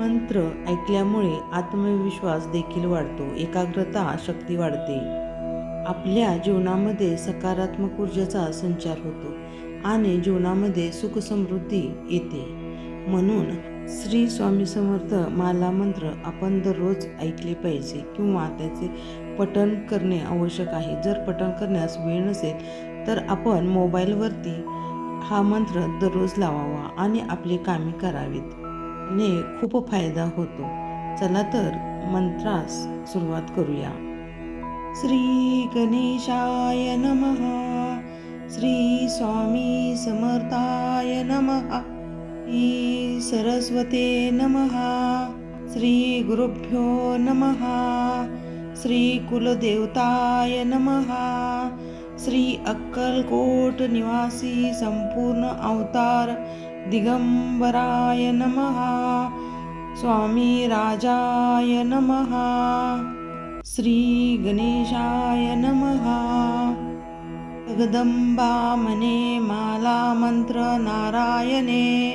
मंत्र ऐकल्यामुळे आत्मविश्वास देखील वाढतो, एकाग्रता शक्ती वाढते. आपल्या जीवनामध्ये सकारात्मक ऊर्जेचा संचार होतो आणि जीवनामध्ये सुख समृद्धी येते. म्हणून श्री स्वामी समर्थ माला मंत्र आपण दररोज ऐकले पाहिजे किंवा त्याचे पठण करणे आवश्यक आहे. जर पठण करण्यास वेळ नसेल तर आपण मोबाईलवरती हा मंत्र दररोज लावावा आणि आपली कामे करावीत ने खूप फायदा होतो. चला तर मंत्रास सुरुवात करूया. श्री गणेशाय नमः. श्री स्वामी समर्थाय नमः. श्री सरस्वते नमः. श्री गुरुभ्यो नमः. श्री कुलदेवताय नमः. श्री अक्कलकोट निवासी संपूर्ण अवतार दिगंबराय नमः. स्वामी राजाय नमः. श्री गणेशाय नमः. जगदंबा मने माला मंत्र नारायणे.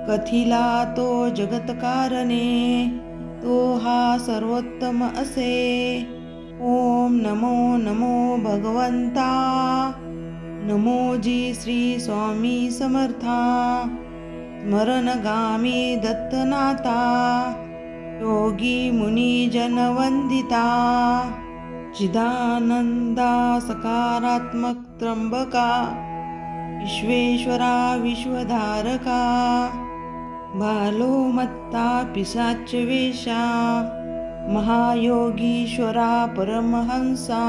कथिला तो जगतकारणे, तो हा सर्वोत्तम असे. ओम नमो नमो भगवंता. नमो जी श्री स्वामी समर्था. स्मरणगामी दत्तनाथा. योगी मुनी जनवंदिता. चिदानंदा सकारात्मक त्र्यंबका. विश्वेश्वरा विश्वधारका. बालोमत्ता पिशाच वेशा. महायोगीश्वरा परमहंसा.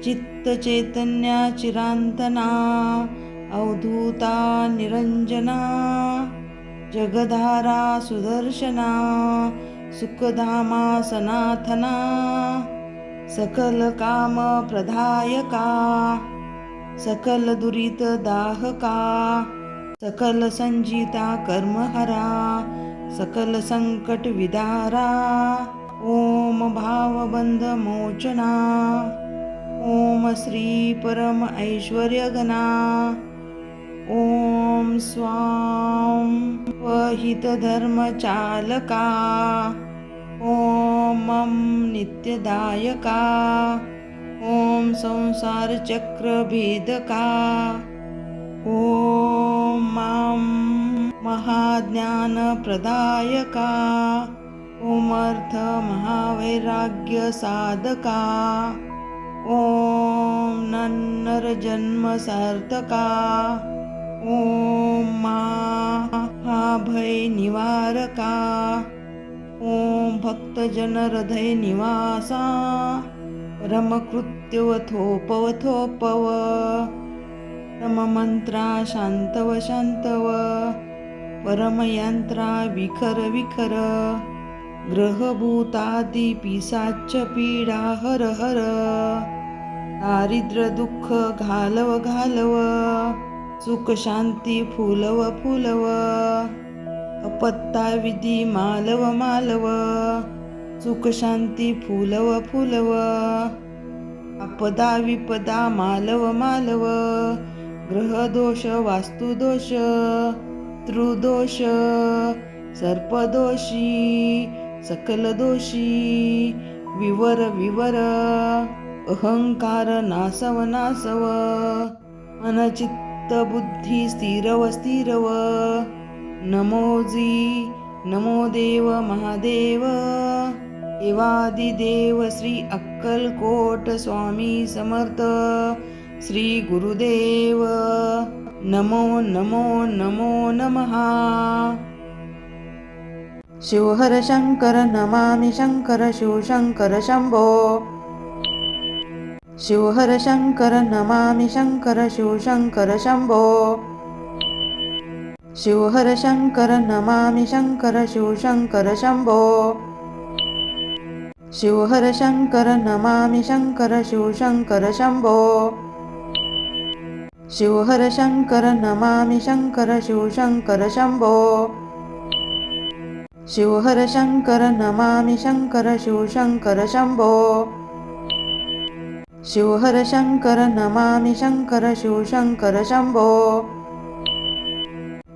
चित्त चैतन्या चिरांतना. अवधूता निरंजना. जगधारा सुदर्शना. सुखधामा सनाथना. सकल काम प्रदायका. सकल दुरित दाहका. सकल संजिता कर्महरा. सकल संकट विदारा. ओम भावबंध मोचना. ओम श्री परम ऐश्वर्यगणा. ओम स्वाम वहित धर्मचालका. ओम मम नित्यदायका. ओम संसार चक्र भेदका. ओम मम महाज्ञान प्रदायका. ओम अर्थ महावैराग्य साधका. ओम नन्नर जन्म सार्थका. ओम महाभय निवारका. ओम भक्तजन हृदय निवासा. परमकृत्यव थोपव थोपव. परममंत्रा शांतव शांतव. परमयंत्रा विखर विखर. ग्रहभूतादि पिशाच पीडा हर हर. दारिद्र्य दुःख घालव घालव. सुख शांती फुलव फुलव. अपत्ता विधी मालव मालव. सुख शांती फुलव फुलव. आपदा विपदा मालव मालव. ग्रहदोष वास्तुदोष. त्रुदोष सर्पदोषी. सकल दोषी विवर विवर. अहंकार नासव नासव. मनचित्त बुद्धी स्थिरव स्थिरव. नमो जी नमो देव महादेव. देवादिदेव श्री अक्कलकोट स्वामी समर्थ श्री गुरुदेव. नमो नमो नमो नमः. शिवहर शंकर नमामि शंकर शिवशंकर शंभो. शिवहर शंकर नमामि शंकर शिवशंकर शंभो. शिवहर शंकर नमामि शंकर शिवशंकर शंभो. शिवहर शंकर नमामि शंकर शिवशंकर शंभो. शिवहर शंकर नमामि शंकर शिवशंकर शंभो. शिवहर शंकर नमामि शंकर शिवशंकर शंभो. शिवहर शंकर नमामि शंकर शिवशंकर शंभो.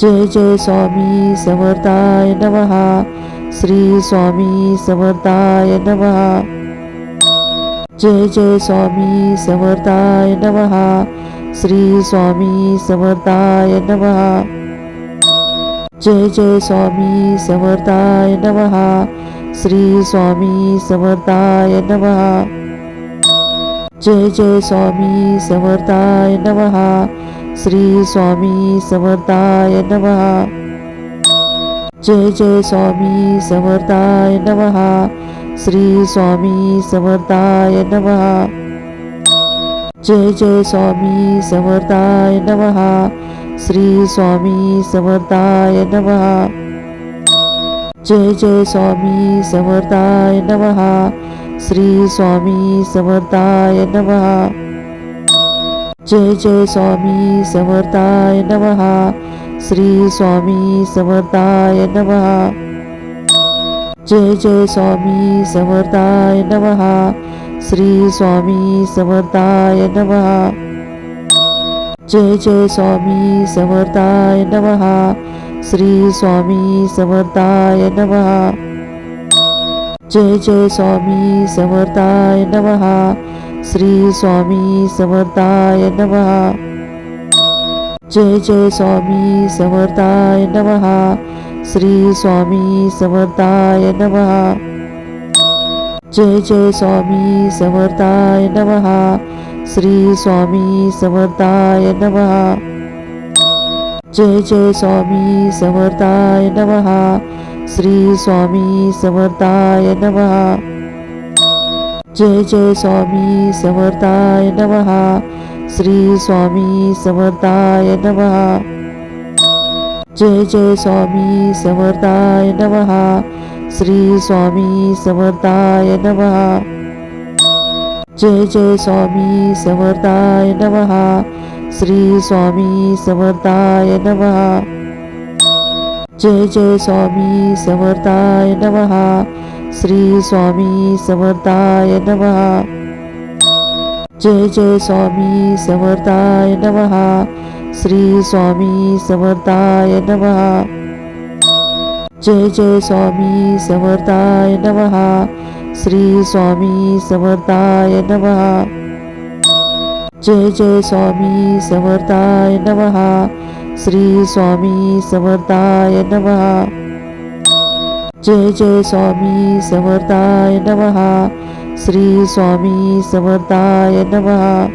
जय जय स्वामी समर्थाय नमः. श्री स्वामी समर्थाय नमः. जय जय स्वामी समर्थाय नमः. श्री स्वामी समर्थाय नमः. जय जय स्वामी समर्थाय नमः. श्री स्वामी समर्थाय नमः. जय जय स्वामी समर्थाय नमः. श्री स्वामी समर्थाय नमः. जय जय स्वामी समर्थाय नमः. श्री स्वामी समर्थाय नमः. जय जय स्वामी समर्थाय नमः. श्री स्वामी समर्थाय नमः. जय जय स्वामी समर्थाय नमः. श्री स्वामी समर्थाय नमः. जय जय स्वामी समर्थाय नमः. श्री स्वामी समर्थाय नमः. जय जय स्वामी समर्थाय नमः. श्री स्वामी समर्थाय नमः. जय जय स्वामी समर्थाय नमः. श्री स्वामी समर्थाय नमः. जय जय स्वामी समर्थाय नमः. श्री स्वामी समर्थाय नमः. जय जय स्वामी समर्थाय नमः. श्री स्वामी समर्थाय नमः. जय जय स्वामी समर्थाय नमः. श्री स्वामी समर्थाय नमः. जय जय स्वामी समर्थाय नमः. श्री स्वामी समर्थाय नमः. जय जय स्वामी समर्थाय नमः. श्री स्वामी समर्थाय नमः. जय जय स्वामी समर्थाय नमः. श्री स्वामी समर्थाय नमः. जय जय स्वामी समर्थाय नमः. श्री स्वामी समर्थाय नमः. जय जय स्वामी समर्थाय नमः. श्री स्वामी समर्थाय नमः. जय जय स्वामी समर्थाय नमः. श्री स्वामी समर्थाय नमः. जय जय स्वामी समर्थाय नमः. श्री स्वामी समर्थाय नमः. जय जय स्वामी समर्थाय नमः. श्री स्वामी समर्थाय नमः. जय जय स्वामी समर्थाय नमः. श्री स्वामी समर्थाय नमः.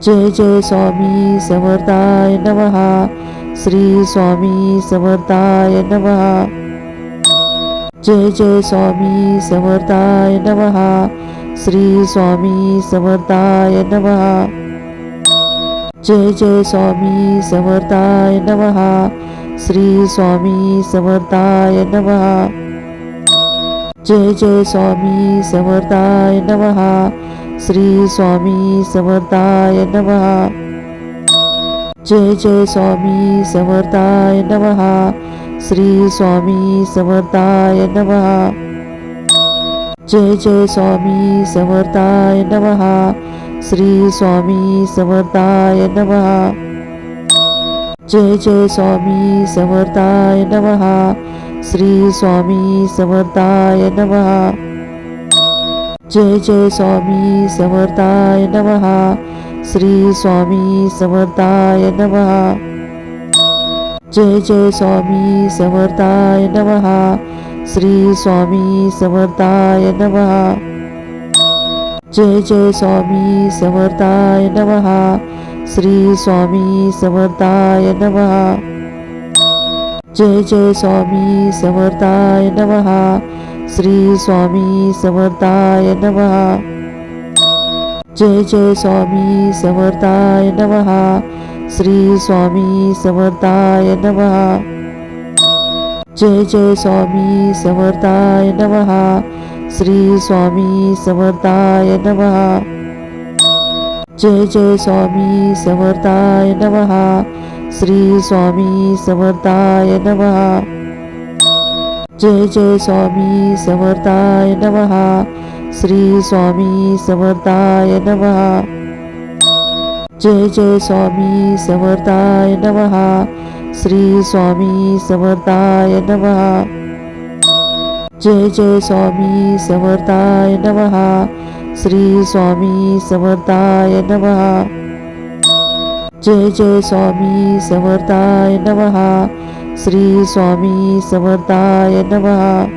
जय जय स्वामी समर्थाय नमः. श्री स्वामी समर्थाय नमः. जय जय स्वामी समर्थाय नमः. श्री स्वामी समर्थाय नमः. जय जय स्वामी समर्थाय नमः. श्री स्वामी समर्थाय नमः. जय जय स्वामी समर्थाय नमः. श्री स्वामी समर्थाय नमः. जय जय स्वामी समर्थाय नमः. श्री स्वामी समर्थाय नमः. जय जय स्वामी समर्थाय नमः. श्री स्वामी समर्थाय नमः. जय जय स्वामी समर्थाय नमः. श्री स्वामी समर्थाय नमः. जय जय स्वामी समर्थाय नमः. श्री स्वामी समर्थाय नमः. जय जय स्वामी समर्थाय नमः. श्री स्वामी समर्थाय नमः. जय जय स्वामी समर्थाय नमः. श्री स्वामी समर्थाय नमः. जय जय स्वामी समर्थाय नमः. श्री स्वामी समर्थाय नमः. जय जय स्वामी समर्थाय नमः. श्री स्वामी समर्थाय नमः. जय जय स्वामी समर्थाय नमः. श्री स्वामी समर्थाय नमः. जय जय स्वामी समर्थाय नमः. श्री स्वामी समर्थाय नमः. जय जय स्वामी समर्थाय नमः. श्री स्वामी समर्थाय नमः. जय जय स्वामी समर्थाय नमः. श्री स्वामी समर्थाय नमः. जय जय स्वामी समर्थाय नमः. श्री स्वामी समर्थाय नमः. जय जय स्वामी समर्थाय नमः. श्री स्वामी समर्थाय नमः.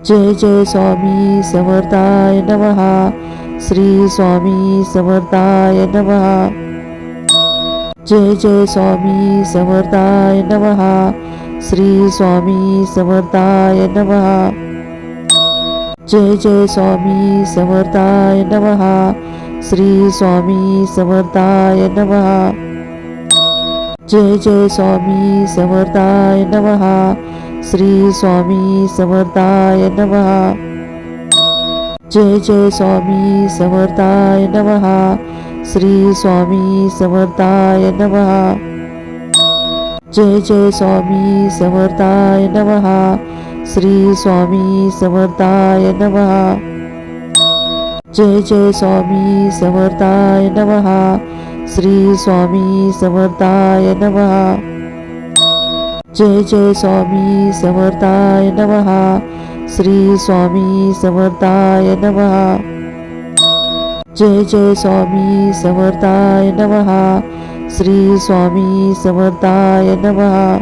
जय जय स्वामी समर्थाय नमः. श्री स्वामी समर्थाय नमः. जय जय स्वामी समर्थाय नमः. श्री स्वामी समर्थाय नमः. जय जय स्वामी समर्थाय नमः. श्री स्वामी समर्थाय नमः. जय जय स्वामी समर्थाय नमः. श्री स्वामी समर्थाय नमः. जय जय स्वामी समर्थाय नमः. श्री स्वामी समर्थाय नमः. जय जय स्वामी समर्थाय नमः. श्री स्वामी समर्थाय नमः. जय जय स्वामी समर्थाय नमः. श्री स्वामी समर्थाय नमः. जय जय स्वामी समर्थाय नमः. श्री स्वामी समर्थाय नमः. जय जय स्वामी समर्थाय नमः. श्री स्वामी समर्थाय नमः.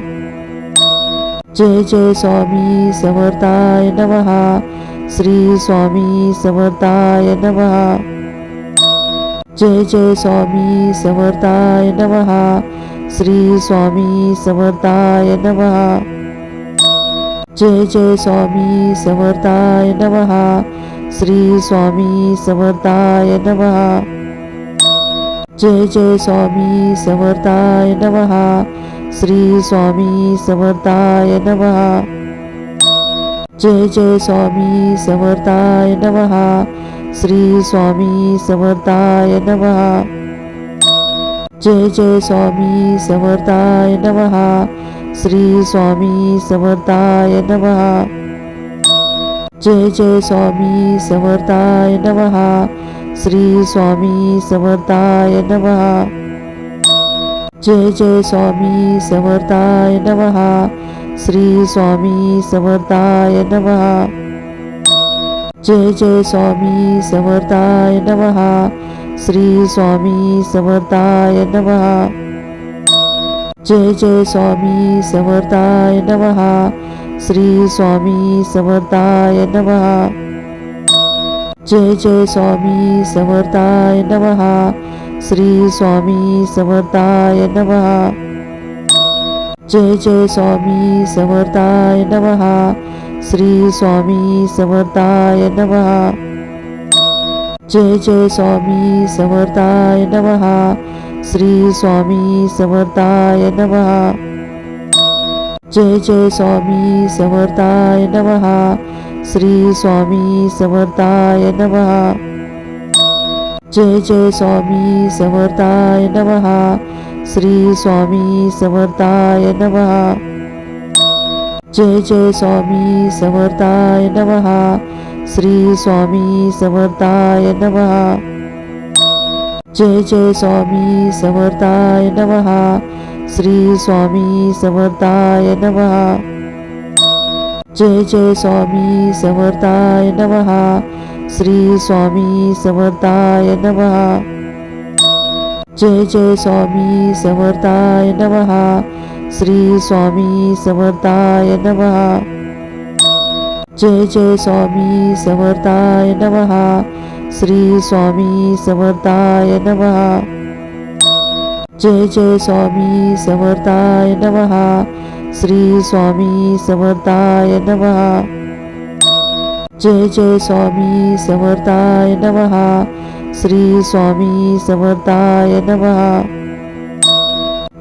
जय जय स्वामी समर्थाय नमः. श्री स्वामी समर्थाय नमः. जय जय स्वामी समर्थाय नमः. श्री स्वामी समर्थाय नमः. जय जय स्वामी समर्थाय नमः. श्री स्वामी समर्थाय नमः. जय जय स्वामी समर्थाय नमः. श्री स्वामी समर्थाय नमः. जय जय स्वामी समर्थाय नमः. श्री स्वामी समर्थाय नमः. जय जय स्वामी समर्थाय नमः. श्री स्वामी समर्थाय नमः. जय जय स्वामी समर्थाय नमः. श्री स्वामी समर्थाय नमः. जय जय स्वामी समर्थाय नमः. श्री स्वामी समर्थाय नमः. जय जय स्वामी समर्थाय नमः. श्री स्वामी समर्थाय नमः. जय जय स्वामी समर्थाय नमः. श्री स्वामी समर्थाय नमः. जय जय स्वामी समर्थाय नमः. श्री स्वामी समर्थाय नमः. जय जय स्वामी समर्थाय नमः. श्री स्वामी समर्थाय नमः. जय जय स्वामी समर्थाय नमः. श्री स्वामी समर्थाय नमः. जय जय स्वामी समर्थाय नमः. श्री स्वामी समर्थाय नमः. जय जय स्वामी समर्थाय नमः. श्री स्वामी समर्थाय नमः. जय जय स्वामी समर्थाय नमः. श्री स्वामी समर्थाय नमः. जय जय स्वामी समर्थाय नमः. श्री स्वामी समर्थाय नमः. जय जय स्वामी समर्थाय नमः. श्री स्वामी समर्थाय नमः. जय जय स्वामी समर्थाय नमः. श्री स्वामी समर्थाय नमः. जय जय स्वामी समर्थाय नमः. श्री स्वामी समर्थाय नमः. जय जय स्वामी समर्थाय नमः. श्री स्वामी समर्थाय नमः. जय जय स्वामी समर्थाय नमः. श्री स्वामी समर्थाय नमः.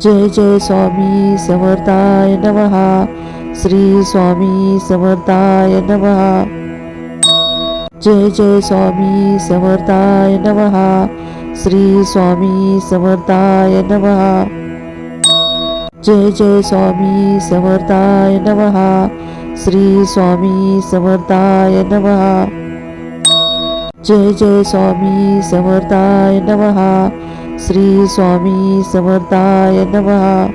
जय जय स्वामी समर्थाय नमः. श्री स्वामी समर्थाय नमः. जय जय स्वामी समर्थाय नमः. श्री स्वामी समर्थाय नमः. जय जय स्वामी समर्थाय नमः. श्री स्वामी समर्थाय नमः. जय जय स्वामी समर्थाय नमः. श्री स्वामी समर्थाय नमः.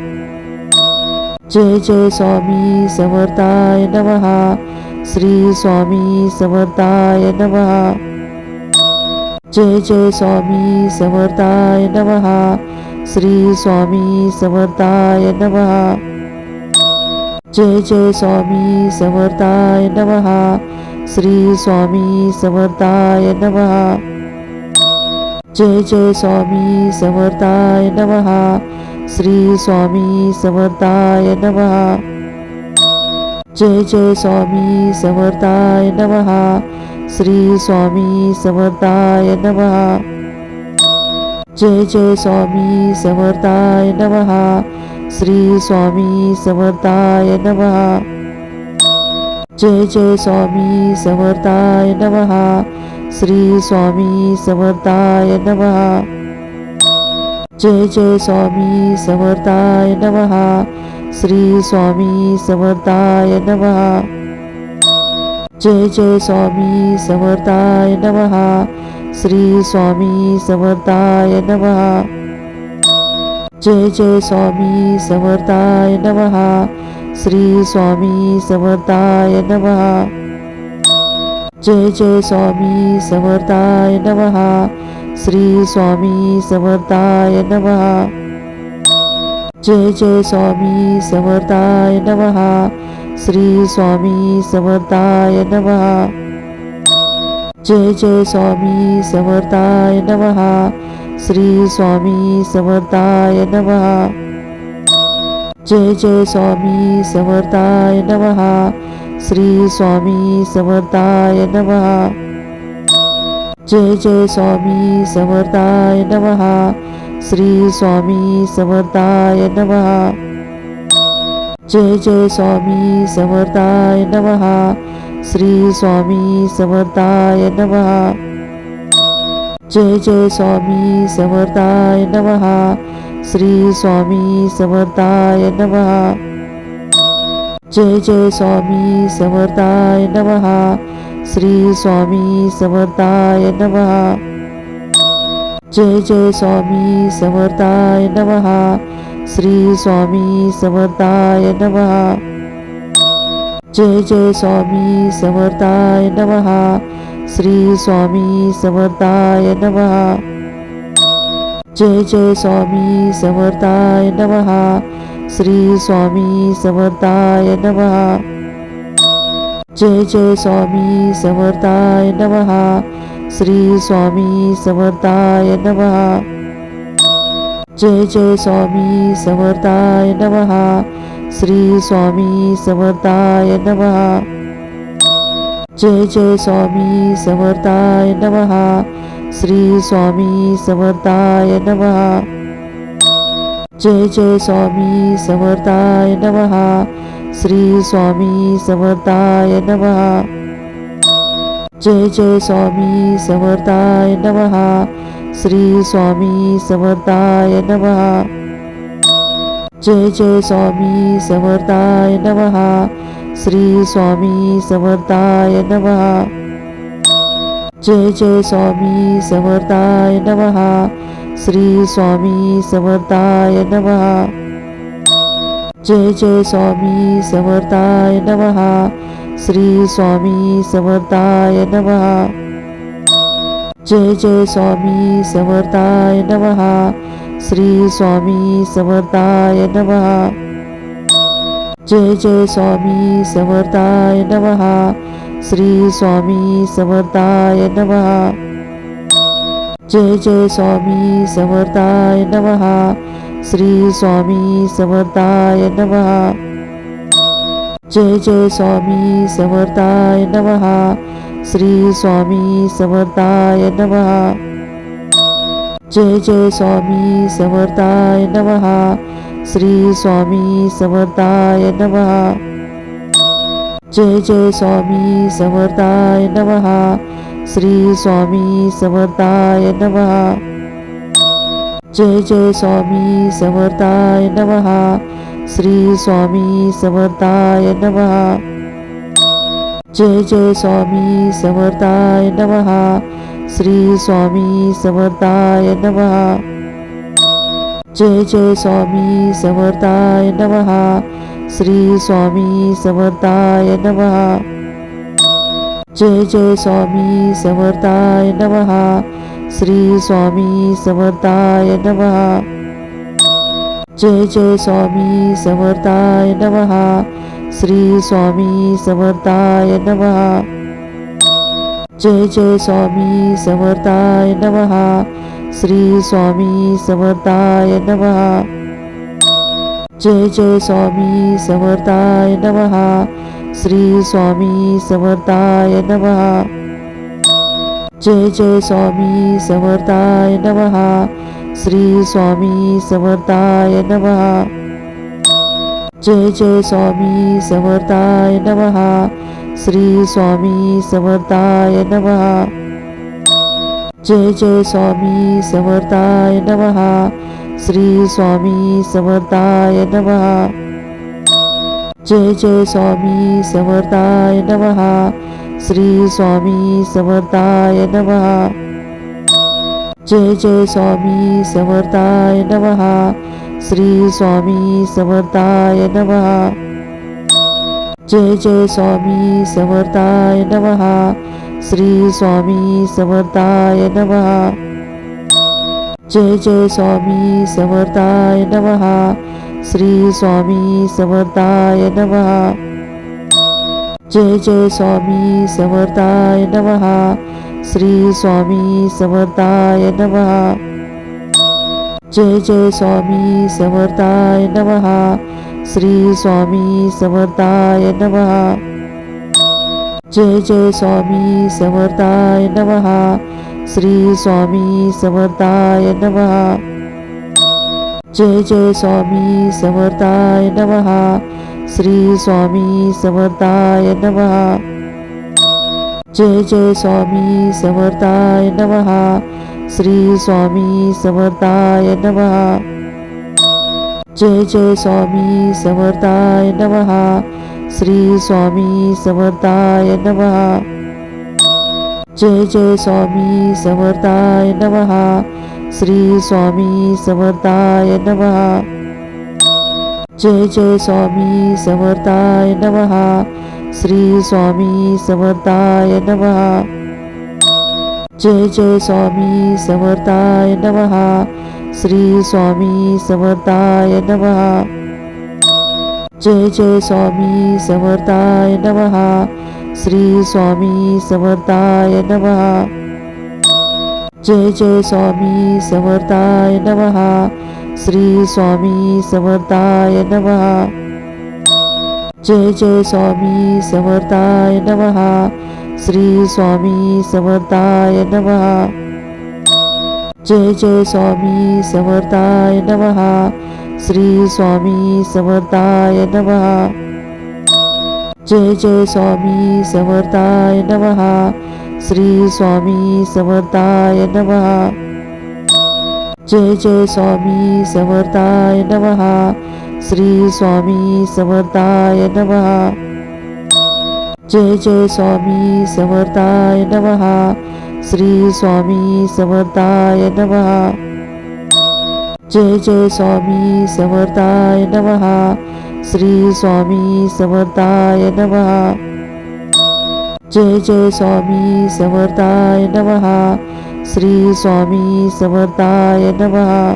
जय जय स्वामी समर्थाय नमः. श्री स्वामी समर्थाय नमः. जय जय स्वामी समर्थाय नमः. श्री स्वामी समर्थाय नमः. जय जय स्वामी समर्थाय नमः. श्री स्वामी समर्थाय नमः. जय जय स्वामी समर्थाय नमः. श्री स्वामी समर्थाय नमः. जय जय स्वामी समर्थाय नमः. श्री स्वामी समर्थाय नमः. जय जय स्वामी समर्थाय नमः. श्री स्वामी समर्थाय नमः. जय जय स्वामी समर्थाय नमः. श्री स्वामी समर्थाय नमः. जय जय स्वामी समर्थाय नमः. श्री स्वामी समर्थाय नमः. जय जय स्वामी समर्थाय नमः. श्री स्वामी समर्थाय नमः. जय जय स्वामी समर्थाय नमः. श्री स्वामी समर्थाय नमः. जय जय स्वामी समर्थाय नमः. श्री स्वामी समर्थाय नमः. जय जय स्वामी समर्थाय नमः. श्री स्वामी समर्थाय नमः. जय जय स्वामी समर्थाय नमः. श्री स्वामी समर्थाय नमः. जय जय स्वामी समर्थाय नमः. श्री स्वामी समर्थाय नमः. जय जय स्वामी समर्थाय नमः. श्री स्वामी समर्थाय नमः. जय जय स्वामी समर्थाय नमः. श्री स्वामी समर्थाय नमः. जय जय स्वामी समर्थाय नमः. श्री स्वामी समर्थाय नमः. जय जय स्वामी समर्थाय नमः. श्री स्वामी समर्थाय नमः. जय जय स्वामी समर्थाय नमः. श्री स्वामी समर्थाय नमः. जय जय स्वामी समर्थाय नमः. श्री स्वामी समर्थाय नमः. जय जय स्वामी समर्थाय नमः. श्री स्वामी समर्थाय नमः. जय जय स्वामी समर्थाय नमः. श्री स्वामी समर्थाय नमः. जय जय स्वामी समर्थाय नमः. श्री स्वामी समर्थाय नमः. जय जय स्वामी समर्थाय नमः. श्री स्वामी समर्थाय नमः. जय जय स्वामी समर्थाय नमः. श्री स्वामी समर्थाय नमः. जय जय स्वामी समर्थाय नमः. श्री स्वामी समर्थाय नमः. जय जय स्वामी समर्थाय नमः. श्री स्वामी समर्थाय नमः. जय जय स्वामी समर्थाय नमः. श्री स्वामी समर्थाय नमः. जय जय स्वामी समर्थाय नमः. श्री स्वामी समर्थाय नमः. जय जय स्वामी समर्थाय नमः. श्री स्वामी समर्थाय नमः. जय जय स्वामी समर्थाय नमः. श्री स्वामी समर्थाय नमः. जय जय स्वामी समर्थाय नमः. श्री स्वामी समर्थाय नमः. जय जय स्वामी समर्थाय नमः. श्री स्वामी समर्थाय नमः. जय जय स्वामी समर्थाय नमः. श्री स्वामी समर्थाय नमः. जय जय स्वामी समर्थाय नमः. श्री स्वामी समर्थाय नमः. जय जय स्वामी समर्थाय नमः. श्री स्वामी समर्थाय नमः. जय जय स्वामी समर्थाय नमः. श्री स्वामी समर्थाय नमः. जय जय स्वामी समर्थाय नमः. श्री स्वामी समर्थाय नमः. जय जय स्वामी समर्थाय नमः. श्री स्वामी समर्थाय नमः. जय जय स्वामी समर्थाय नमः. श्री स्वामी समर्थाय नमः. जय जय स्वामी समर्थाय नमः. श्री स्वामी समर्थाय नमः. जय जय स्वामी समर्थाय नमः. श्री स्वामी समर्थाय नमः. जय जय स्वामी समर्थाय नमः. श्री स्वामी समर्थाय नमः. जय जय स्वामी समर्थाय नमः. श्री स्वामी समर्थाय नमः. जय जय स्वामी समर्थाय नमः. श्री स्वामी समर्थाय नमः. जय जय स्वामी समर्थाय नमः. श्री स्वामी समर्थाय नमः. जय जय स्वामी समर्थाय नमः. श्री स्वामी समर्थाय नमः. जय जय स्वामी समर्थाय नमः. श्री स्वामी समर्थाय नमः. जय जय स्वामी समर्थाय नमः. श्री स्वामी समर्थाय नमः. जय जय स्वामी समर्थाय नमः. श्री स्वामी समर्थाय नमः. जय जय स्वामी समर्थाय नमः. श्री स्वामी समर्थाय नमः. जय जय स्वामी समर्थाय नमः. श्री स्वामी समर्थाय नमः. जय जय स्वामी समर्थाय नमः. श्री स्वामी समर्थाय नमः. जय जय स्वामी समर्थाय नमः. श्री स्वामी समर्थाय नमः. जय जय स्वामी समर्थाय नमः. श्री स्वामी समर्थाय नमः. जय जय स्वामी समर्थाय नमः. श्री स्वामी समर्थाय नमः. जय जय स्वामी समर्थाय नमः. श्री स्वामी समर्थाय नमः. जय जय स्वामी समर्थाय नमः. श्री स्वामी समर्थाय नमः. जय जय स्वामी समर्थाय नमः. श्री स्वामी समर्थाय नमः. जय जय स्वामी समर्थाय नमः. श्री स्वामी समर्थाय नमः. जय जय स्वामी समर्थाय नमः. श्री स्वामी समर्थाय नमः. जय जय स्वामी समर्थाय नमः. श्री स्वामी समर्थाय नमः. जय जय स्वामी समर्थाय नमः. श्री स्वामी समर्थाय नमः. जय जय स्वामी समर्थाय नमः. श्री स्वामी समर्थाय नमः. जय जय स्वामी समर्थाय नमः. श्री स्वामी समर्थाय नमः. जय जय स्वामी समर्थाय नमः. श्री स्वामी समर्थाय नमः. जय जय स्वामी समर्थाय नमः. श्री स्वामी समर्थाय नमः.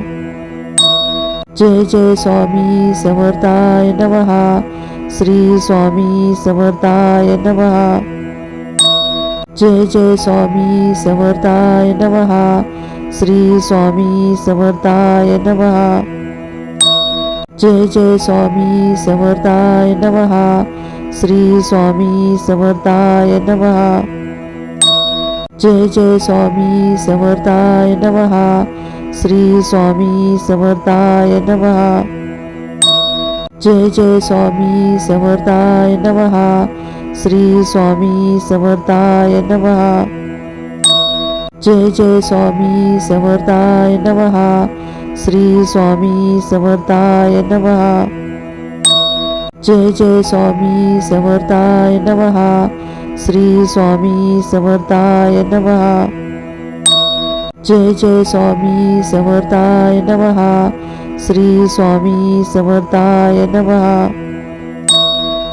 जय जय स्वामी समर्थाय नमः. श्री स्वामी समर्थाय नमः. जय जय स्वामी समर्थाय नमः. श्री स्वामी समर्थाय नमः. जय जय स्वामी समर्थाय नमः. श्री स्वामी समर्थाय नमः. जय जय स्वामी समर्थाय नमः. श्री स्वामी समर्थाय नमः. जय जय स्वामी समर्थाय नमः. श्री स्वामी समर्थाय नमः. जय जय स्वामी समर्थाय नमः. श्री स्वामी समर्थाय नमः. जय जय स्वामी समर्थाय नमः. श्री स्वामी समर्थाय नमः. जय जय स्वामी समर्थाय नमः. श्री स्वामी समर्थाय नमः.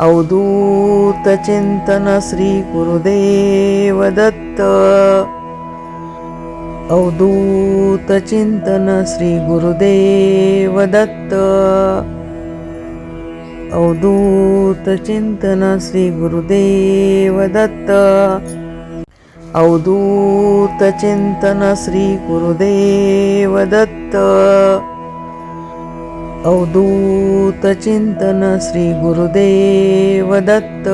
अवधूत चिंतन श्री गुरुदेव दत्त. अवधूत चिंतन श्री गुरुदेव दत्त. अवधूत चिंतन श्री गुरुदेव दत्त. अवधूत चिंतन श्री गुरुदेव दत्त. अवधूत चिंतन श्री गुरुदेव दत्त.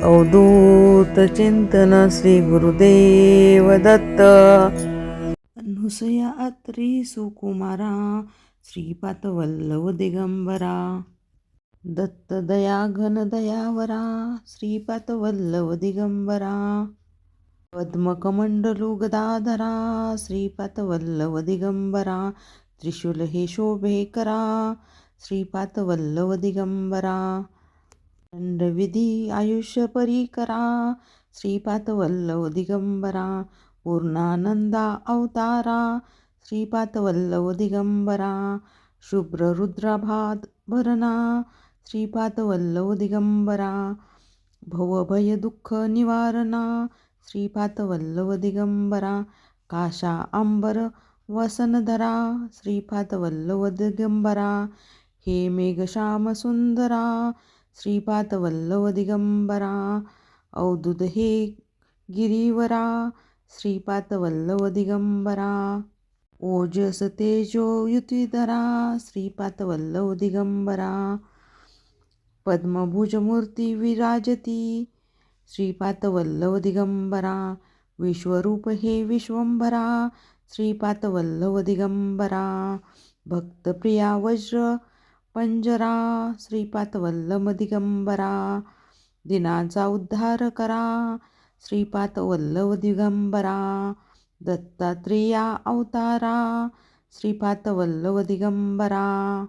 अवधूत चिंतन श्री गुरुदेव दत्त. अनुसया अत्री सुकुमारा श्रीपाद वल्लभ दिगंबरा. दत्त दया घन दयावरा श्रीपाद वल्लभ दिगंबरा. पद्मकमंडलू गदाधरा श्रीपाद वल्लभ दिगंबरा. त्रिशूल हे शोभे करा श्रीपाद वल्लभ दिगंबरा. दंडविधी आयुष्य परीकरा श्रीपाद वल्लभ दिगंबरा. पूर्णानंदा अवतारा श्रीपाद वल्लभ दिगंबरा. शुभ्र रुद्राभात भरणा श्रीपाद वल्लभ दिगंबरा. भवभय दुःख निवारणा श्रीपाद वल्लभ दिगंबरा. काशा अंबर वसनधरा श्रीपाद वल्लभ दिगंबरा. हे मेघश्याम सुंदरा श्रीपाद वल्लभ दिगंबरा. अवधूत हे गिरीवरा श्रीपाद वल्लभ दिगंबरा. ओजस तेजो युतिधरा श्रीपाद वल्लभ दिगंबरा. पद्मभुज मूर्ती विराजती श्रीपाद वल्लभ दिगंबरा. विश्वरूप हे विश्वंभरा श्रीपाद वल्लभ दिगंबरा. भक्तप्रिया वज्र पंजरा श्रीपाद वल्लभ दिगंबरा. दिनाचा उद्धार करा श्रीपाद वल्लभ दिगंबरा. दत्तात्रेया अवतारा श्रीपाद वल्लभ दिगंबरा.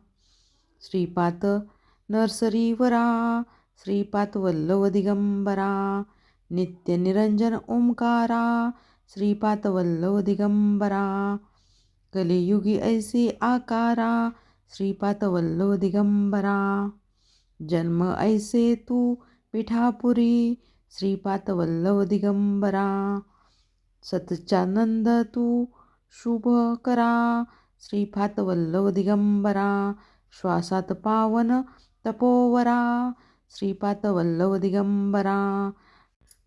श्रीपाद नरसरीवरा श्रीपाद वल्लभ दिगंबरा. नित्य निरंजन ओंकारा श्रीपाद वल्लभ दिगंबरा. कलियुगी ऐसे आकारा श्रीपाद वल्लभ दिगंबरा. जन्म ऐसे तू पिठापुरी श्रीपाद वल्लभ दिगंबरा. सतचानंद तू शुभ करा श्रीपाद वल्लभ दिगंबरा. श्वासात पावन तपोवरा श्रीपाद वल्लभ दिगंबरा.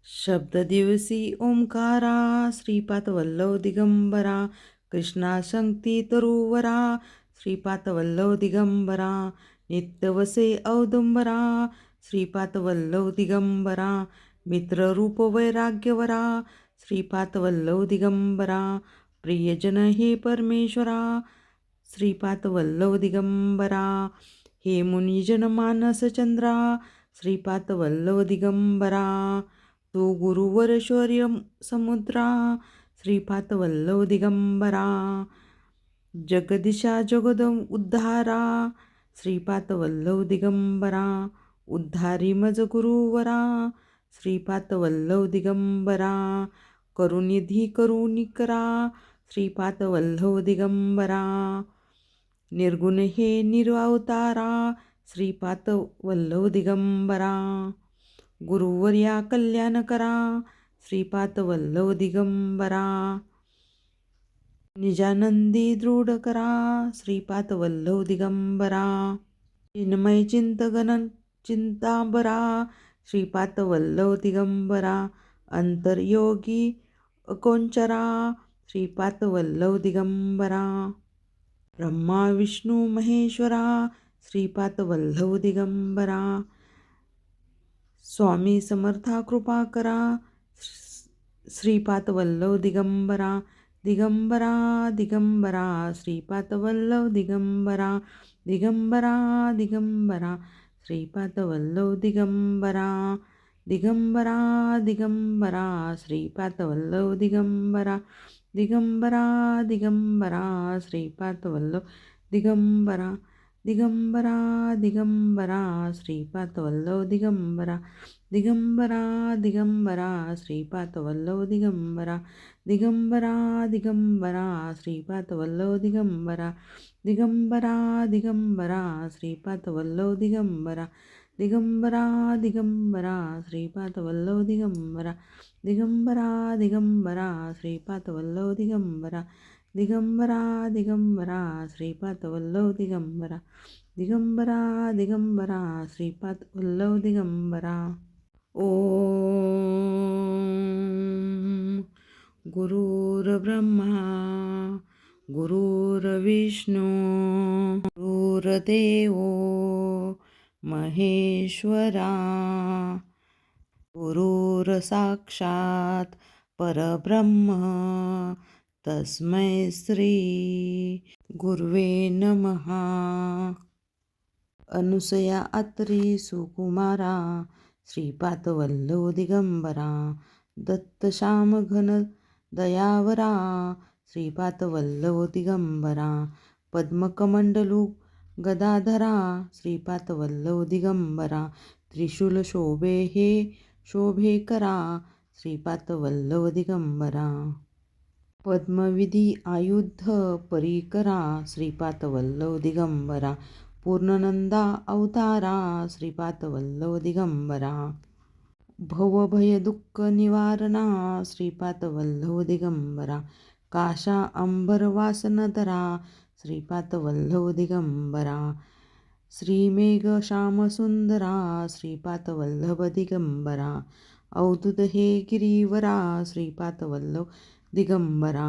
शब्द दिवसी ओंकारा श्रीपाद वल्लभ दिगंबरा. कृष्णा शक्ती तरुवरा श्रीपाद वल्लभ दिगंबरा. नित्य वसे औदुंबरा श्रीपाद वल्लभ दिगंबरा. मित्ररूप वैराग्यवरा श्रीपाद वल्लभ दिगंबरा. प्रियजन हे परमेश्वरा श्रीपाद वल्लभ दिगंबरा. हे मुनिजन मानस चंद्रा श्रीपाद वल्लभ दिगंबरा. तू गुरुवर शौर्य समुद्रा श्रीपाद वल्लभ दिगंबरा. जगदिशा जगद उद्धारा श्रीपाद वल्लभ दिगंबरा. उद्धारी मज गुरुवरा श्रीपाद वल्लभ दिगंबरा. करुनिधी करुणिकरा श्रीपाद वल्लभ दिगंबरा. निर्गुण हे निरवतारा श्रीपाद वल्लभ दिगंबरा. गुरुवर्या कल्याण करा श्रीपाद वल्लभ दिगंबरा. निजानंदी दृढ करा श्रीपाद वल्लभ दिगंबरा. चिन्मय चिंतगण चिंतांबरा श्रीपाद वल्लभ दिगंबरा. अंतर्योगी अकोंचरा श्रीपाद वल्लभ दिगंबरा. ब्रह्मा विष्णू महेश्वरा श्रीपाद वल्लभ दिगंबरा. स्वामी समर्था कृपा करा श्रीपाद वल्लभ दिगंबरा. दिगंबरा दिगंबरा श्रीपाद वल्लभ दिगंबरा. दिगंबरा दिगंबरा श्रीपाद वल्लभ दिगंबरा. दिगंबरा दिगंबरा श्रीपाद वल्लभ दिगंबरा. दिगंबरा दिगंबरा श्रीपाद वल्लभ दिगंबरा. दिगंबरा दिगंबरा श्रीपाद वल्लभ दिगंबरा. दिगंबरा दिगंबरा श्रीपाद वल्लभ दिगंबरा. दिगंबरा दिगंबरा श्रीपादवल्लभ दिगंबरा दिगंबरा दिगंबरा श्रीपादवल्लभ दिगंबरा दिगंबरा दिगंबरा श्रीपादवल्लभ दिगंबरा दिगंबरा दिगंबरा श्रीपादवल्लभ दिगंबरा दिगंबरा दिगंबरा श्रीपादवल्लभ दिगंबरा दिगंबरा दिगंबरा श्रीपादवल्लभ दिगंबरा. ओम गुरुर्ब्रह्मा गुरुर्विष्णू गुरुर्देव महेश्वरा गुरुर्साक्षात परब्रह्म तस्मै श्री गुरुवे नमः. अनुसया अत्री सुकुमारा श्रीपादवल्लभ दिगंबरा दत्तश्याम घन दयावरा श्रीपादवल्लभ दिगंबरा पद्मकमंडलू गदाधरा श्रीपादवल्लभ दिगंबरा त्रिशूल शोभे हे शोभेकरा श्रीपादवल्लभ दिगंबरा पद्मविधी आयुध परीकरा श्रीपादवल्लभ दिगंबरा पूर्णनंदा अवतारा श्रीपादवल्लभ दिगंबरा भवभय दुःख निवारणा श्रीपादवल्लभ दिगंबरा काशा अंबर वासनधरा श्रीपादवल्लभ दिगंबरा श्रीमेघ श्यामसुंदरा श्रीपादवल्लभ दिगंबरा अवधूत हे गिरीवरा श्रीपादवल्लभ दिगंबरा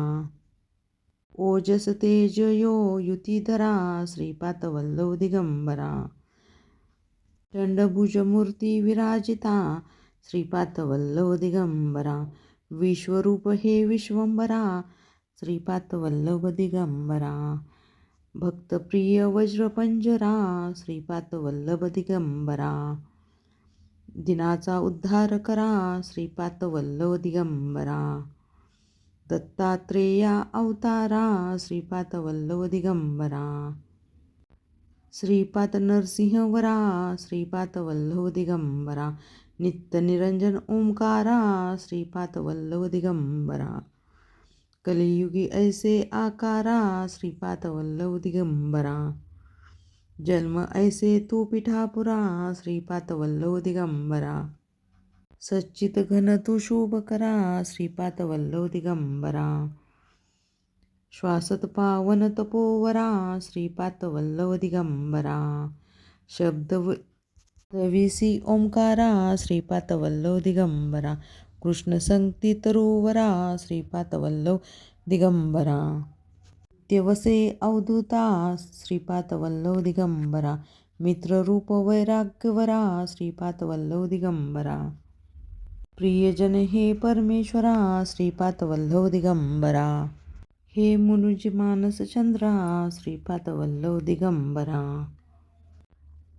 ओजस तेज यो युतिधरा श्रीपादवल्लभ दिगंबरा चंडभुज मूर्ती विराजिता श्रीपादवल्लभ दिगंबरा विश्वरूप हे विश्वंभरा श्रीपादवल्लभ दिगंबरा भक्तप्रिय वज्रपंजरा श्रीपादवल्लभ दिगंबरा दिनाचा उद्धार करा श्रीपादवल्लभ दिगंबरा दत्तात्रेया अवतारा श्रीपादवल्लभ दिगंबरा श्रीपाद नरसिंहवरा श्रीपादवल्लभ दिगंबरा नित्य निरंजन ओंकारा श्रीपादवल्लभ दिगंबरा कलियुगी ऐसे आकारा श्रीपादवल्लभ दिगंबरा जन्म ऐसे तू पिठापुरा श्रीपादवल्लभ दिगंबरा सच्चित घन तू शुभ करा श्रीपादवल्लभ दिगंबरा श्वासत पावन तपोवरा श्रीपादवल्लभ दिगंबरा शब्दविसी ओंकारा श्रीपादवल्लभ दिगंबरा कृष्ण संगती तरुवरा श्रीपादवल्लभ दिगंबरा नित्यवसे अवधूता श्रीपादवल्लभ दिगंबरा मित्ररूप वैराग्यवरा श्रीपादवल्लभ दिगंबरा प्रियजन हे परमेश्वरा श्रीपादवल्लभ दिगंबरा हे मुनुज मानस चंद्रा श्रीपादवल्लभ दिगंबरा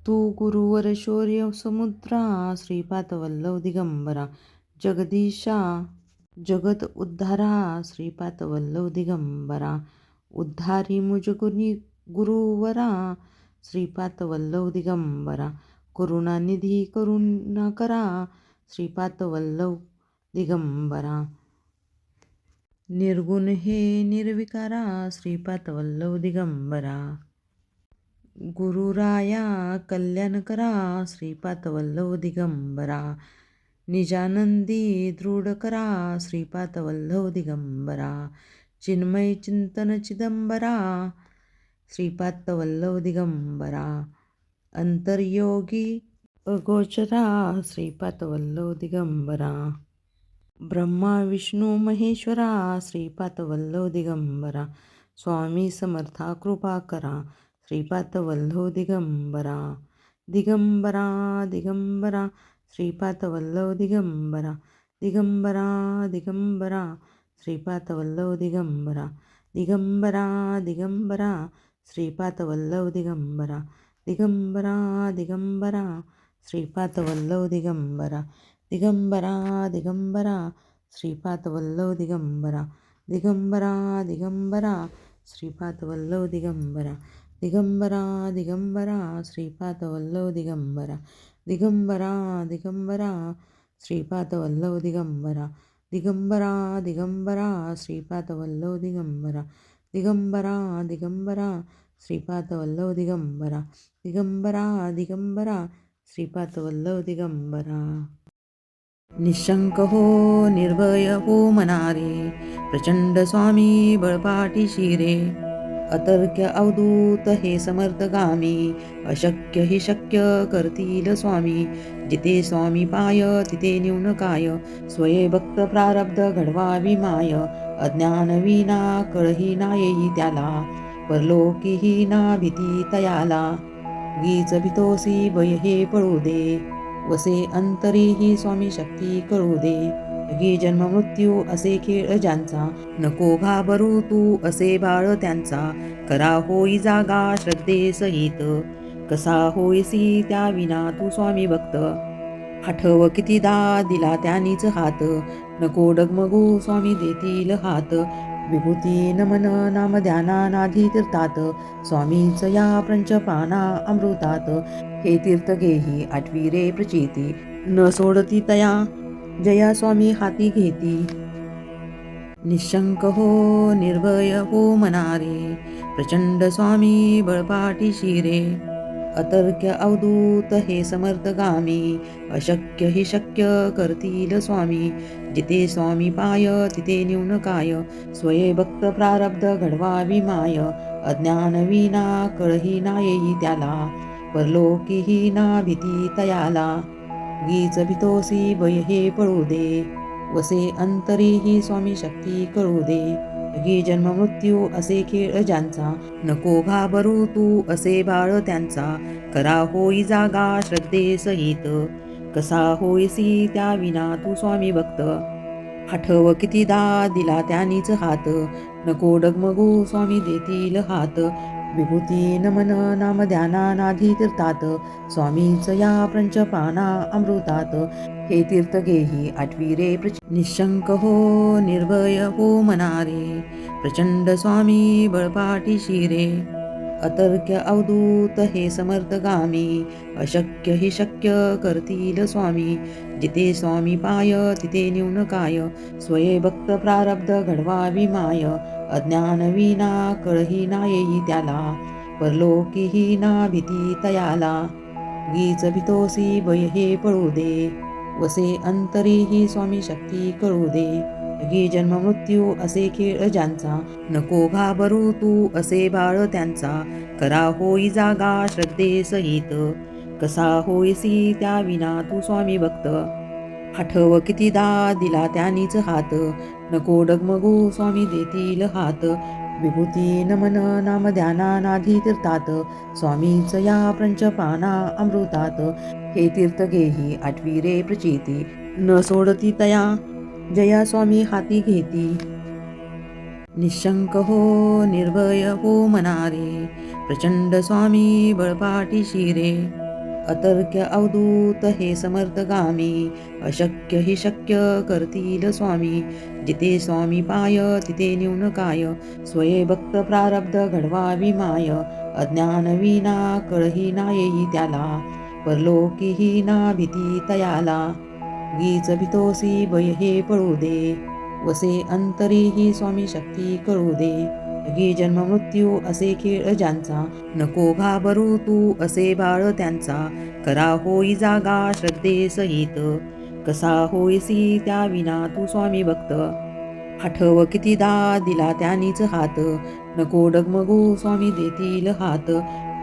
तू गुरुवर शौर्य समुद्रा श्रीपादवल्लभ दिगंबरा जगदीशा जगत उद्धारा श्रीपादवल्लभ दिगंबरा उद्धारी मुझ गुरुवरा श्रीपादवल्लभ दिगंबरा करुणानिधी करुणाकरा श्रीपादवल्लभ दिगंबरा निर्गुण हे निर्विकारा श्रीपादवल्लभ दिगंबरा गुरुराया कल्याणकरा श्रीपादवल्लभ दिगंबरा निजानंदी दृढ करा श्रीपादवल्लभ दिगंबरा चिन्मय चिंतन चिदंबरा श्रीपादवल्लभ दिगंबरा अंतर्योगी अगोचरा श्रीपादवल्लभ दिगंबरा ब्रह्मा विष्णू महेश्वरा श्रीपादवल्लभ दिगंबरा स्वामी समर्था कृपा करा श्रीपादवल्लभ दिगंबरा दिगंबरा दिगंबरा श्रीपादवल्लभ दिगंबरा दिगंबरा दिगंबरा श्रीपादवल्लभ दिगंबरा दिगंबरा दिगंबरा श्रीपादवल्लभ दिगंबरा दिगंबरा दिगंबरा श्रीपादवल्लभ दिगंबरा दिगंबरा दिगंबरा श्रीपादवल्लभ दिगंबरा दिगंबरा दिगंबरा श्रीपादवल्लभ दिगंबरा दिगंबरा दिगंबरा श्रीपादवल्लभ दिगंबरा दिगंबरा दिगंबरा श्रीपादवल्लभ दिगंबरा दिगंबरा दिगंबरा श्रीपादवल्लभ दिगंबरा दिगंबरा दिगंबरा श्रीपादवल्लभ दिगंबरा दिगंबरा दिगंबरा श्रीपादवल्लभ दिगंबरा निशंक हो निर्भय हो मनारे प्रचंड स्वामी बळपाटी शिरे अतर्क्य अवधूत हे समर्थगामी अशक्य हि शक्य करतील स्वामी जिथे स्वामी पाय तिथे न्यून काय स्वये भक्त प्रारब्ध घडवावी माय अज्ञान विना कळही ना येई त्याला परलोकीही ना भीती तयाला गीच भितोसी भय हे पळू दे वसे अंतरीही स्वामी शक्ती कळू दे जगी जन्म मृत्यू असे खेळ ज्यांचा नको घाबरू तू असे बाळ त्यांचा करा होई जागा श्रद्धे सहित कसा होईसी त्या विना तू स्वामी भक्त आठव कितीदा दिला त्यानीच हात नको डगमगू स्वामी देतील हात विभूती नमन नाम ध्याना नाधी तीर्थात स्वामीच या पंचपाना अमृतात हे तीर्थ घेही आठवी रे प्रचिती न सोडती तया जया स्वामी हाती घेती निशंक हो निर्भय हो मनारे प्रचंड स्वामी बळपाटी शिरे अतर्क्य अवधूत हे समर्थगामी अशक्य हि शक्य करतील स्वामी जिथे स्वामी पाय तिथे न्यून काय स्वये भक्त प्रारब्ध घडवावी माय अज्ञान विना कळही ना येई त्याला परलोकीही ना भीती तयाला गीच भितोसी भय हे पळू दे वसे अंतरीही स्वामी शक्ती कळू दे जगी जन्म मृत्यू असे खेळ ज्यांचा नको घाबरू तू असे बाळ त्यांचा करा होई जागा श्रद्धे सहित कसा होईसी त्या विना तू स्वामी भक्त आठव कितीदा दिला त्यानीच हात नको डगमगू स्वामी देतील हात विभूती नमन नाम ध्याना नाधी तीर्थात स्वामीच या पंचपाना अमृतात हे तीर्थ घेही आठवी रे निशंक हो निर्भय हो मनारे प्रचंड स्वामी बळपाटी शिरे अतर्क्य अवधूत हे समर्थगामी अशक्य हि शक्य करतील स्वामी जिथे स्वामी पाय तिथे न्यून काय स्वये भक्त प्रारब्ध घडवावी माय अज्ञान विना कळही ना येई त्याला परलोकीही ना भीती तयाला गीच भितोसी भय हे पळू दे वसे अंतरीही स्वामी शक्ती कळू दे जगी जन्म मृत्यू असे खेळ ज्यांचा नको घाबरू तू असे बाळ त्यांचा करा होई जागा श्रद्धे सहित कसा होईसी त्या विना तू स्वामी भक्त आठव कितीदा दिला त्यानीच हात नको डगमगू स्वामी देतील हात विभूती नमन नाम ध्याना नाधी तीर्थात स्वामीच या पंचपाना अमृतात हे तीर्थ घेही आठवी रे प्रचिती न सोडती तया जया स्वामी हाती घेती निशंक हो निर्भय हो मनारे प्रचंड स्वामी बळपाटी शिरे अतर्क्य अवधूत हे समर्थगामी अशक्य हि शक्य करतील स्वामी जिथे स्वामी पाय तिथे न्यून काय स्वये भक्त प्रारब्ध घडवावी माय अज्ञान विना कळही ना येई त्याला परलोकीही ना भीती तयाला गीच भितोसी भय हे पळू दे वसे अंतरीही स्वामी शक्ती कळू दे जगी जन्म मृत्यू असे खेळ ज्यांचा नको घाबरू तू असे बाळ त्यांचा करा होई जागा श्रद्धे सहित कसा होईसी त्या विना तू स्वामी भक्त आठव कितीदा दिला त्यानीच हात नको डगमगू स्वामी देतील हात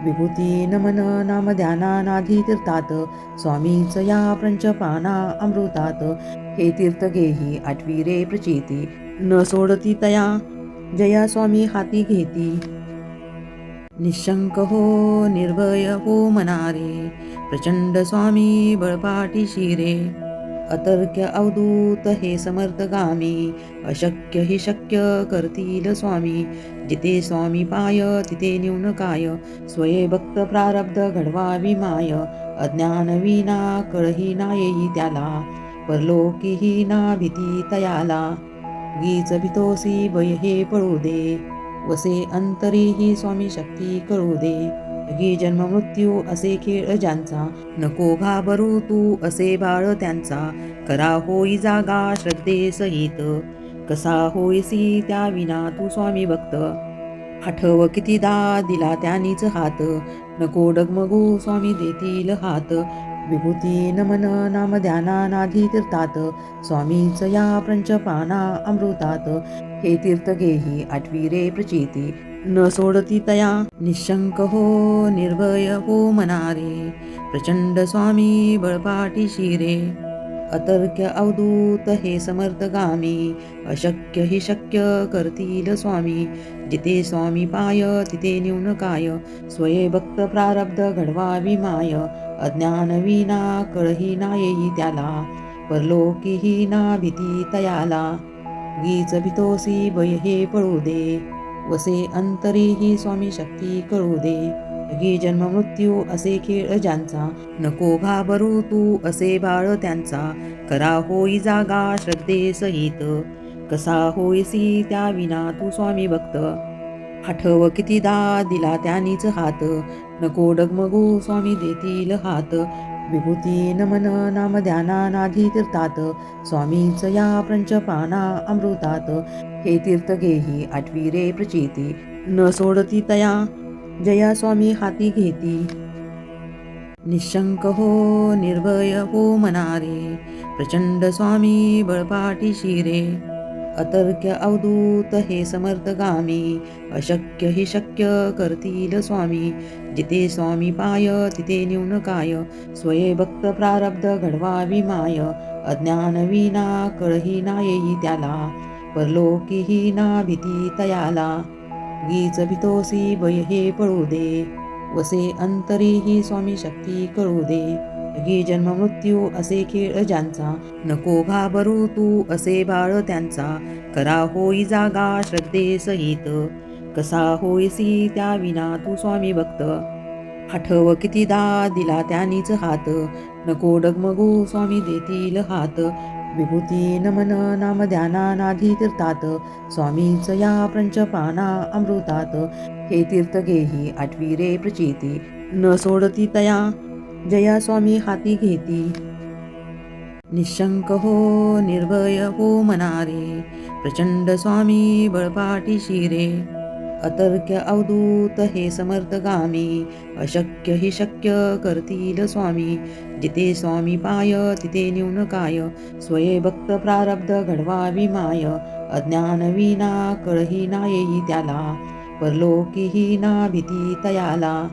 विभूती नमन नाम ध्याना नाधी तीर्थात स्वामीच या पंचपाना अमृतात हे तीर्थ घेही आठवी रे प्रचिती न सोडती तया जया स्वामी हाती घेती निशंक हो निर्भय हो मनारे प्रचंड स्वामी बळपाटी शिरे अतर्क्य अवधूत हे समर्थगामी अशक्य हि शक्य करतील स्वामी जिथे स्वामी पाय तिथे न्यून काय स्वये भक्त प्रारब्ध घडवावी माय अज्ञान विना कळही ना येई त्याला परलोकीही ना भीती तयाला गीच भितोसी भय हे पळू दे वसे अंतरीही स्वामी शक्ती कळू दे जगी जन्म मृत्यू असे खेळ ज्यांचा, नको घाबरू तू असे बाळ त्यांचा. करा होई जागा श्रद्धे सहित, कसा होईसी त्या विना तू स्वामी भक्त. आठव कितीदा दिला त्यांनीच हात, नको डगमगू स्वामी देतील हात. विभूती नमन नाम ध्याना नाधी तीर्थात, स्वामीच या पंचपाना अमृतात. हे तीर्थ घेही आठवी रे प्रचिती, न सोडती तया निशंक हो निर्भय हो मनारे. प्रचंड स्वामी बळपाठी रे, अतर्क्य अवधूत हे समर्थगामी. अशक्य हि शक्य करतील स्वामी, जिथे स्वामी पाय तिथे न्यून काय. स्वये भक्त प्रारब्ध घडवावी माय, अज्ञान विना कळही ना येई त्याला. परलोकीही ना भीती तयाला, गीच भितोसी भय हे पळू दे. वसे अंतरीही स्वामी शक्ती कळू दे. जगी जन्म मृत्यू असे खेळ ज्यांचा, नको घाबरू तू असे बाळ त्यांचा. करा होई जागा श्रद्धे सहित, कसा होईसी त्या विना तू स्वामी भक्त. आठव कितीदा दिला त्यांनीच हात, नको डगमगू स्वामी देतील हात. विभूती नमन नाम ध्याना नाधी तीर्थात, स्वामीच या पंचपाना अमृतात. हे तीर्थ घेही आठवी रे प्रचिती, न सोडती तया जया स्वामी हाती घेती. निशंक हो निर्भय हो मनारे, प्रचंड स्वामी बळपाठी रे. अतर्क्य अवधूत हे समर्थगामी, अशक्य हि शक्य करतील स्वामी. जिथे स्वामी पाय तिथे न्यून काय. स्वये भक्त प्रारब्ध घडवावी माय, अज्ञान विना कळही ना येई त्याला. परलोकीही ना भीती तयाला, गीच भितोसी भय हे पळू दे. वसे अंतरीही स्वामी शक्ती कळू दे. जगी जन्म मृत्यू असे खेळ ज्यांचा, नको घाबरू तू असे बाळ त्यांचा. करा होई जागा श्रद्धे सहित, कसा होईसी त्या विना तू स्वामी भक्त. आठव कितीदा दिला त्यांनीच हात, नको डगमगू स्वामी देतील हात. विभूती नमन नाम ध्याना नाधी तीर्थात, स्वामीच या पंचपाना अमृतात. हे तीर्थ घेही आठवी रे प्रचिती, न सोडती तया जया स्वामी हाती घेती. निशंक हो निर्भय हो मनारे, प्रचंड स्वामी बळपाठी रे. अतर्क्य अवधूत हे समर्थगामी, अशक्य हि शक्य करतील स्वामी. जिथे स्वामी पाय तिथे न्यून काय. स्वये भक्त प्रारब्ध घडवावी माय, अज्ञान विना कळही ना येई त्याला. परलोकीही ना भीती तयाला,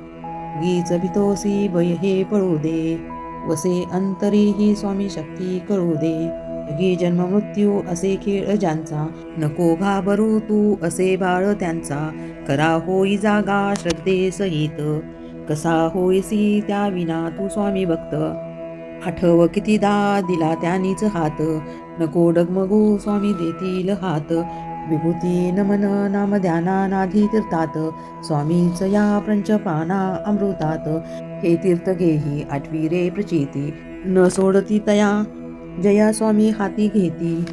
गीच भितोसी भय हे पळू दे. वसे अंतरीही स्वामी शक्ती कळू दे. जगी जन्म मृत्यू असे खेळ ज्यांचा, नको घाबरू तू असे बाळ त्यांचा. करा होई जागा श्रद्धे सहित, कसा होईसी त्या विना तू स्वामी भक्त. आठव कितीदा दिला त्यांनीच हात, नको डगमगू स्वामी देतील हात. विभूती नमन नाम ध्याना नाधी तीर्थात, स्वामीच या पंचपाना अमृतात. हे तीर्थ घेही आठवी रे प्रचिती, न सोडती तया जया स्वामी हाती घेती.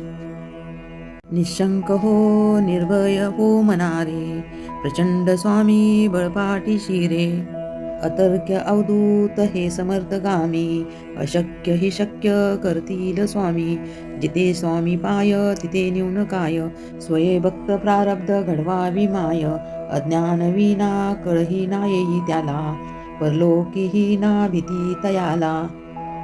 निशंक हो निर्भय हो मनारे, प्रचंड स्वामी बळपाठी रे. अतर्क्य अवधूत हे समर्थगामी, अशक्य हि शक्य करतील स्वामी. जिथे स्वामी पाय तिथे न्यून काय. स्वये भक्त प्रारब्ध घडवावी माय, अज्ञान विना कळही ना येई त्याला. परलोकीही ना भीती तयाला,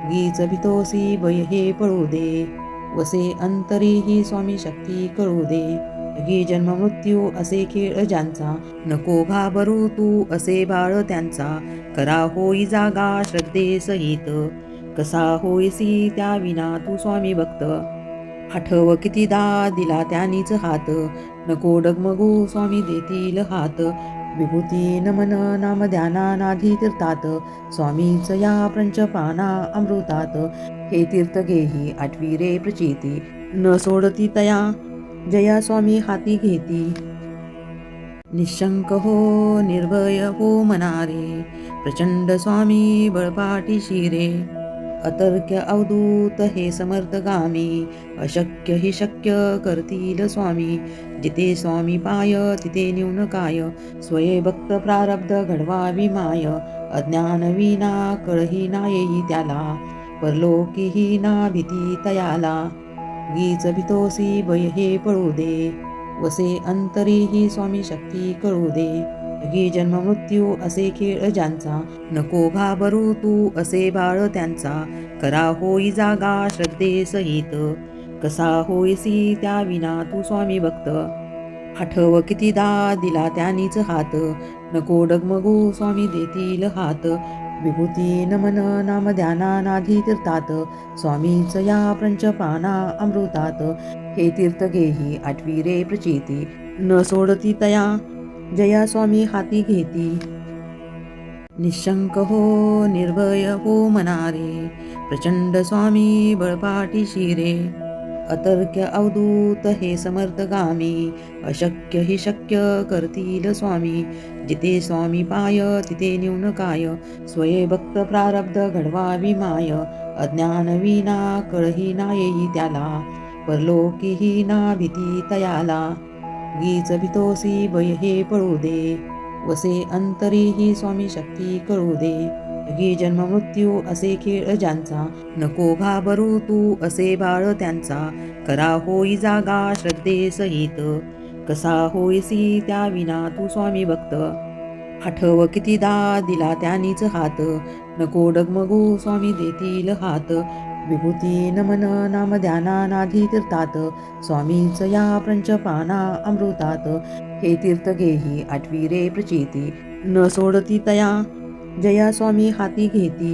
गीच भितोसी भय हे पळू दे. वसे अंतरीही स्वामी शक्ती कळू दे. जगी जन्म मृत्यू असे खेळ ज्यांचा, नको घाबरू तू असे बाळ त्यांचा. करा होई जागा श्रद्धे सहित, कसा होईसी त्या विना तू स्वामी भक्त. आठव कितीदा दिला त्यांनीच हात, नको डगमगू स्वामी देतील हात. विभूती नमन नाम ध्याना नाधी तीर्थात, स्वामीच या पंचपाना अमृतात. हे तीर्थ घेही आठवी रे प्रचिती, न सोडती तया जया स्वामी हाती घेती. निशंक हो निर्भय हो मनारे, प्रचंड स्वामी बळपाठी रे. अतर्क्य अवधूत हे समर्थगामी अशक्य हि शक्य करतील स्वामी जिथे स्वामी पाय तिथे न्यून काय स्वये भक्त प्रारब्ध घडवावी माय अज्ञान विना कळही ना येई त्याला परलोकीही ना भीती तयाला गीच भितोसी भय हे पळू दे वसे अंतरीही स्वामी शक्ती कळू दे जगी जन्म मृत्यू असे खेळ ज्यांचा नको घाबरू तू असे बाळ त्यांचा करा होई जागा श्रद्धेसहित कसा होईसी त्या विना तू स्वामी भक्त आठव कितीदा दिला त्यानीच हात नको डगमगू स्वामी देतील हात विभूती नमन नाम ध्याना नाधी तीर्थात स्वामीच या पंचपाना अमृतात हे तीर्थ घेही आठवी रे प्रचिती न सोडती तया जया स्वामी हाती घेती निशंक हो निर्भय हो मनारे प्रचंड स्वामी बळपाटी शिरे अतर्क्य अवधूत हे समर्थगामी अशक्य हि शक्य करतील स्वामी जिथे स्वामी पाय तिथे न्यून काय स्वये भक्त प्रारब्ध घडवावी माय अज्ञान विना कळही ना येई त्याला परलोकीही ना भीती तयाला गीच भितोसी भय हे पळू दे वसे अंतरीही स्वामी शक्ती कळू दे जगी जन्म मृत्यू असे खेळ ज्यांचा नको घाबरू तू असे बाळ त्यांचा करा होई जागा श्रद्धेसहित कसा होईसी त्या विना तू स्वामी भक्त आठव कितीदा दिला त्यानीच हात नको डगमगू स्वामी देतील हात विभूती नमन नाम ध्याना नाधी तीर्थात स्वामीच या पंचपाना अमृतात हे तीर्थ घेही आठवी रे प्रचिती न सोडती तया जया स्वामी हाती घेती